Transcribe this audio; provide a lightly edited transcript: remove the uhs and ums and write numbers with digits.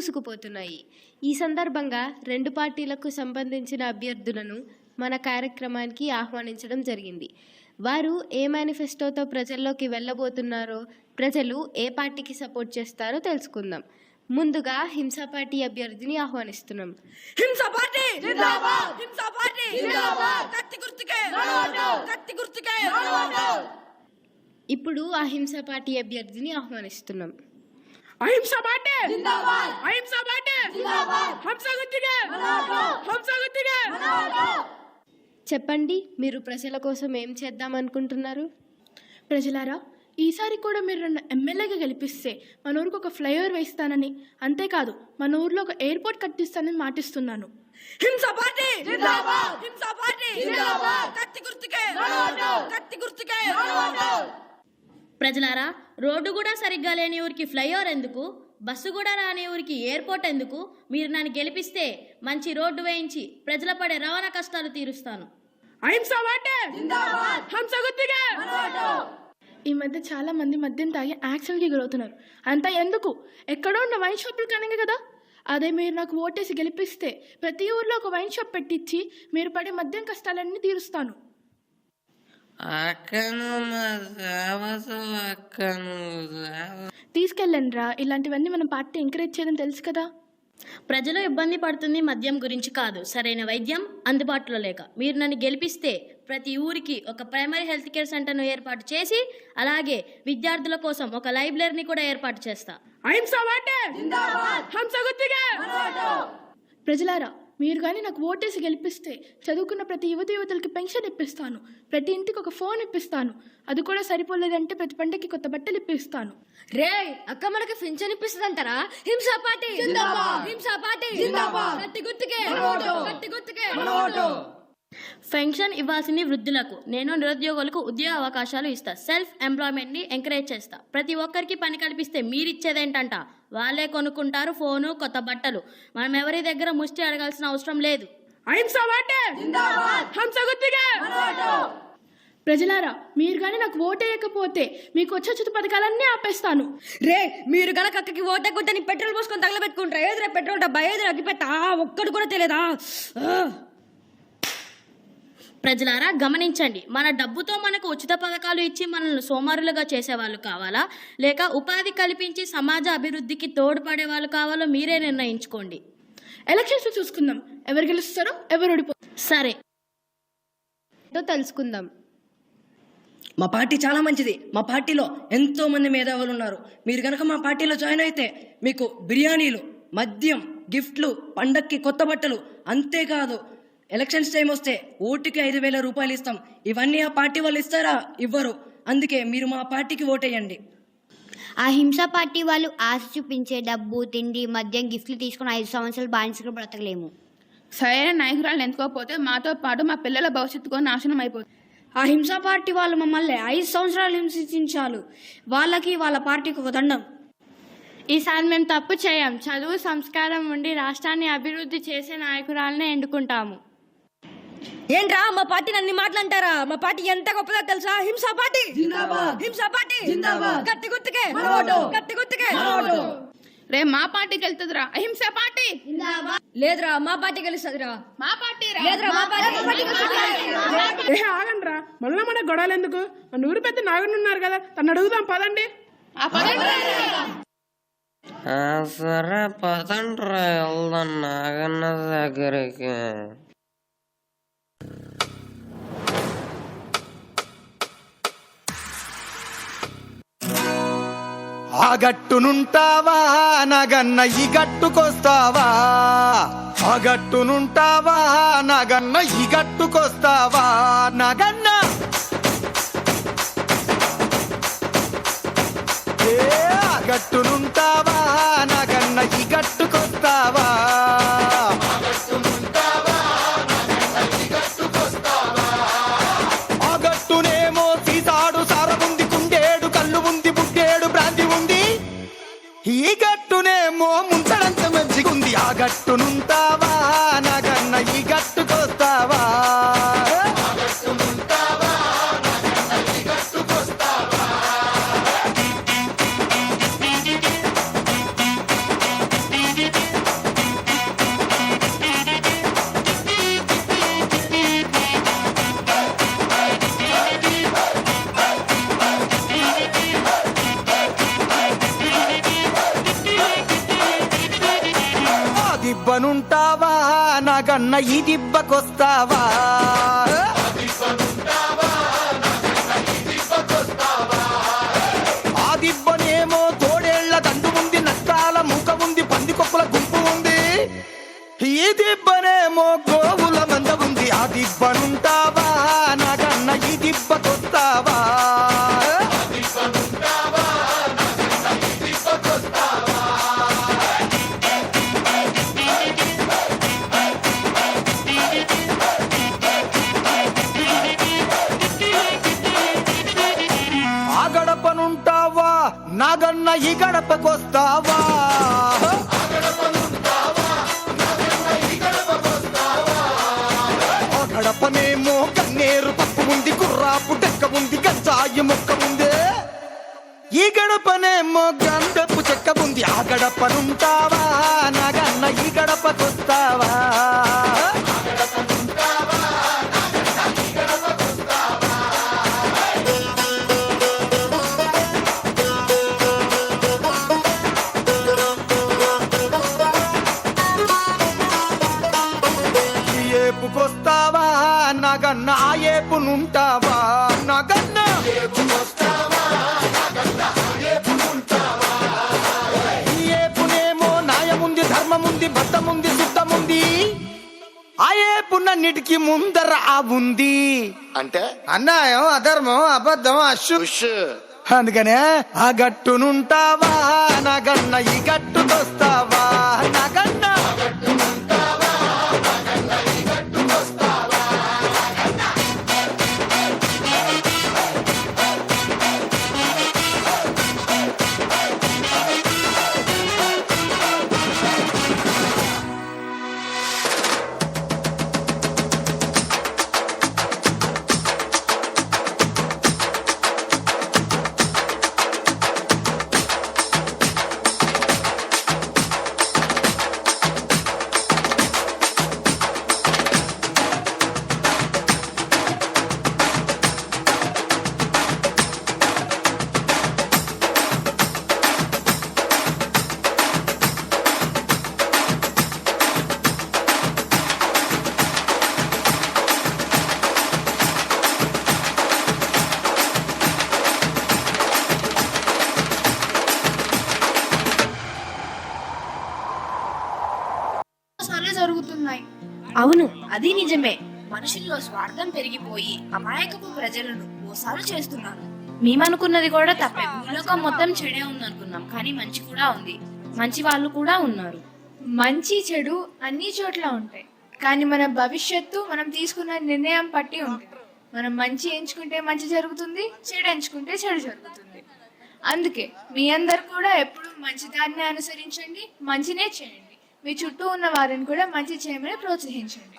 దూసుకుపోతున్నాయి. ఈ సందర్భంగా 2 పార్టీలకు సంబంధించిన అభ్యర్థులను మన కార్యక్రమానికి ఆహ్వానించడం జరిగింది. వారు ఏ మేనిఫెస్టోతో ప్రజల్లోకి వెళ్ళబోతున్నారో, ప్రజలు ఏ పార్టీకి సపోర్ట్ చేస్తారో తెలుసుకుందాం. ముందుగా హింసా పార్టీ అభ్యర్థిని ఆహ్వానిస్తున్నాం. హింసా పార్టీ జిందాబాద్! హింసా పార్టీ జిందాబాద్! కత్తి గుర్తుకే కత్తి గుర్తుకే. ఇప్పుడు ఆ హింసా పార్టీ అభ్యర్థిని ఆహ్వానిస్తున్నాం. అహింసా పార్టీ జిందాబాద్! అహింసా పార్టీ జిందాబాద్! హంసా గుర్తుకే హంసా గుర్తుకే. చెప్పండి, మీరు ప్రజల కోసం ఏం చేద్దాం అనుకుంటున్నారు? ప్రజలారా, ఈసారి కూడా మీరు నన్ను ఎమ్మెల్యేగా గెలిపిస్తే మన ఊరికి ఒక ఫ్లైఓవర్ వేస్తానని, అంతేకాదు మన ఊర్లో ఒక ఎయిర్పోర్ట్ కట్టిస్తానని మాటిస్తున్నాను. హింసా పార్టీ జిందాబాద్! హింసా పార్టీ జిందాబాద్! కత్తి గుర్తుకే కత్తి గుర్తుకే. ప్రజలారా, రోడ్డు కూడా సరిగ్గా లేని ఊరికి ఫ్లైఓవర్ ఎందుకు, బస్సు కూడా రాని ఊరికి ఎయిర్పోర్ట్ ఎందుకు? మీరు నన్ను గెలిపిస్తే మంచి రోడ్డు వేయించి ప్రజల పడే రవాణా కష్టాలు తీరుస్తాను. అహింసా పార్టీ జిందాబాద్! హంసా గుర్తుకే. ఈ మధ్య చాలా మంది మద్యం తాగి యాక్సిడెంట్కి గురవుతున్నారు. అంతా ఎందుకు? ఎక్కడో ఉన్న వైన్ షాపులు కనుక కదా. అదే మీరు నాకు ఓటేసి గెలిపిస్తే ప్రతి ఊర్లో ఒక వైన్ షాప్ పెట్టించి మీరు పడే మద్యం కష్టాలన్నీ తీరుస్తాను. తీసుకెళ్ళండి రా, ఇలాంటివన్నీ మన పార్టీ ఎంకరేజ్ చేయడం తెలుసు కదా. ప్రజలు ఇబ్బంది పడుతుంది మద్యం గురించి కాదు, సరైన వైద్యం అందుబాటులో లేక. మీరు నన్ను గెలిపిస్తే ప్రతి ఊరికి ఒక ప్రైమరీ హెల్త్ కేర్ సెంటర్ను ఏర్పాటు చేసి, అలాగే విద్యార్థుల కోసం ఒక లైబ్రరీని కూడా ఏర్పాటు చేస్తా. అహింసా పార్టీ జిందాబాద్! హంసా గుర్తుకే. ప్రజలారా, మీరు కానీ నాకు ఓటేసి గెలిపిస్తే చదువుకున్న ప్రతి యువతలకు పెన్షన్ ఇప్పిస్తాను, ప్రతి ఇంటికి ఒక ఫోన్ ఇప్పిస్తాను, అది కూడా సరిపోలేదంటే ప్రతి పంటకి కొత్త బట్టలు ఇప్పిస్తాను. రే అక్క, మనకి పింఛన్ ఇప్పిస్తుందంటారా? హింసా పార్టీ జిందాబాద్! హింసా పార్టీ జిందాబాద్! కత్తి గుర్తుకే కత్తి గుర్తుకే. పెన్షన్ ఇవ్వాల్సింది వృద్ధులకు, నేను నిరుద్యోగులకు ఉద్యోగ అవకాశాలు ఇస్తా. సెల్ఫ్ ఎంప్లాయ్మెంట్ ని ఎంకరేజ్ చేస్తా. ప్రతి ఒక్కరికి పని కల్పిస్తే మీరిచ్చేదేంటంట, వాళ్ళే కొనుక్కుంటారు ఫోను, కొత్త బట్టలు. మనం ఎవరి దగ్గర ముష్టి అడగాల్సిన అవసరం లేదు. అహింసా పార్టీ జిందాబాద్! హంసా గుర్తుకే. ప్రజలారా, మీరు కానీ నాకు ఓటేయకపోతే మీకు వచ్చే చుట్టూ పథకాలన్నీ ఆపేస్తాను. రే, మీరు గనక అక్కకి ఓటేకుంటే నీ పెట్రోల్ పోసుకొని తగలబెట్టుకుంటారా? ఏదిరా పెట్రోల్ డబ్బా, ఏదిరా అగ్గిపెట్టా, ఒక్కడు కూడా తెలియదా? ప్రజలారా గమనించండి, మన డబ్బుతో మనకు ఉచిత పథకాలు ఇచ్చి మనల్ని సోమరులుగా చేసేవాళ్ళు కావాలా, లేక ఉపాధి కల్పించి సమాజ అభివృద్ధికి తోడ్పడే వాళ్ళు కావాలో మీరే నిర్ణయించుకోండి. ఎలక్షన్స్ చూసుకుందాం, ఎవరు గెలుస్తారో ఎవరు ఓడిపోతారో. సరే, తెలుసుకుందాం. మా పార్టీ చాలా మంచిది. మా పార్టీలో ఎంతో మంది మేధావులు ఉన్నారు. మీరు కనుక మా పార్టీలో జాయిన్ అయితే మీకు బిర్యానీలు, మద్యం, గిఫ్ట్లు, పండక్కి కొత్త బట్టలు, అంతేకాదు ఎలక్షన్స్ టైం వస్తే ఓటుకి 5,000 రూపాయలు ఇస్తాం. ఇవన్నీ ఆ పార్టీ వాళ్ళు ఇస్తారా? ఇవ్వరు. అందుకే మీరు మా పార్టీకి ఓటేయండి. ఆ హింసా పార్టీ వాళ్ళు ఆశ చూపించే డబ్బు, తిండి, మద్యం, గిఫ్ట్లు తీసుకుని 5 సంవత్సరాలు బానిసగా బ్రతకలేము. సరైన నాయకురాలు ఎంచుకోకపోతే మాతో పాటు మా పిల్లల భవిష్యత్తు కూడా నాశనం అయిపోతుంది. ఆ హింసా పార్టీ వాళ్ళు మమ్మల్ని 5 సంవత్సరాలు హింసించాలు. వాళ్ళకి వాళ్ళ పార్టీకి ఒక దండం. ఈసారి మేము తప్పు చేయం. చదువు, సంస్కారం ఉండి రాష్ట్రాన్ని అభివృద్ధి చేసే నాయకురాలనే ఎన్నుకుంటాము. ఏంట్రా మా పార్టీ అన్ని మాటలంటారా? మా పార్టీ ఎంత గొప్పదో తెలుసా? హింసా పార్టీ జిందాబాద్! హింసా పార్టీ జిందాబాద్! కత్తి గుర్తుకే కత్తి గుర్తుకే. రే, మా పార్టీకి వెళ్తుందిరా అహింసా పార్టీ. లేదురా, మా పార్టీ గెలుస్తుందిరా. మా పార్టీ లేదురా, మా పార్టీ. ఆగండి రా, మళ్ళీ మన గొడవలు ఎందుకు? మన ఊరు పెద్ద నాగన్ ఉన్నారు కదా, తను అడుగుదాం పదండి. సరే పదండ్రా, వెళ్దాం నాగన్న దగ్గరికి. ఆ గట్టునుంటావా నాగన్న, ఈ గట్టుకొస్తావా? ఆ గట్టునుంటావా నాగన్న, ఈ గట్టుకొస్తావా? నాగన్న ఆ గట్టునుంటావా నాగన్న, ఈ గట్టుకొస్తావా? ఆ గట్టునేమో సీసాడు సారముంది, కుండేడు కళ్ళు ఉంది, బుడ్డేడు బ్రాంతి ఉంది. ఈ గట్టునేమో ముంచడంత మంచిగుంది. ఆ గట్టునుంటావా నాగన్న, ఈ గట్టుకొస్తావా? దిబ్బనుంటావా నాగన్న ఈ దిబ్బకొస్తావా ఆ దిబ్బనేమో తోడేళ్ల దండు ఉంది నష్టాల మూక ఉంది పందికొక్కుల గుంపు ఉంది ఈ దిబ్బనేమో గోవుల మంద ఉంది ఆ దిబ్బనుంటావా నాగన్న ఈ దిబ్బకొస్తావా ఆ గడపనుంటావా నాగన్న ఈ గడపకొస్తావా ఆ గడపనేమో కన్నేరు పప్పు ఉంది కుర్రాపు డెక్క ఉంది గంజాయి మొక్క ఉంది ఈ గడపనేమో గంధపు చెక్క ఉంది ఆ గడపనుంటావా నాగన్న ఈ గడపకొస్తావా ఈ ఏపుకొస్తావా నాగన్న ఆ ఏపునుంటావా నాగన్న ఈ ఏపునేమో న్యాయముంది ధర్మముంది బద్దముంది శుద్ధముంది ఆ ఏపునన్నిటికీ ముందర ఆ ఉంది అంటే అన్యాయం అధర్మం అబద్ధం అశుష్ అందుకనే ఆ గట్టునుంటావా నాగన్న ఈ గట్టుకొస్తావా నాగన్న జరుగుతున్నాయి. అవును, అది నిజమే. మనుషుల్లో స్వార్థం పెరిగిపోయి అమాయకపు ప్రజలను మోసాలు చేస్తున్నారు. మేమనుకున్నది కూడా తప్పే. భూలోకం మొత్తం చెడే ఉందనుకున్నాం, కానీ మంచి కూడా ఉంది. మంచి వాళ్ళు కూడా ఉన్నారు. మంచి చెడు అన్ని చోట్ల ఉంటాయి, కానీ మన భవిష్యత్తు మనం తీసుకున్న నిర్ణయం పట్టి ఉంటుంది. మనం మంచి ఎంచుకుంటే మంచి జరుగుతుంది, చెడు ఎంచుకుంటే చెడు జరుగుతుంది. అందుకే మీ అందరు కూడా ఎప్పుడు మంచి దారిని అనుసరించండి, మంచినే చేయండి. మీ చుట్టూ ఉన్న వారిని కూడా మంచి చేయమని ప్రోత్సహించండి.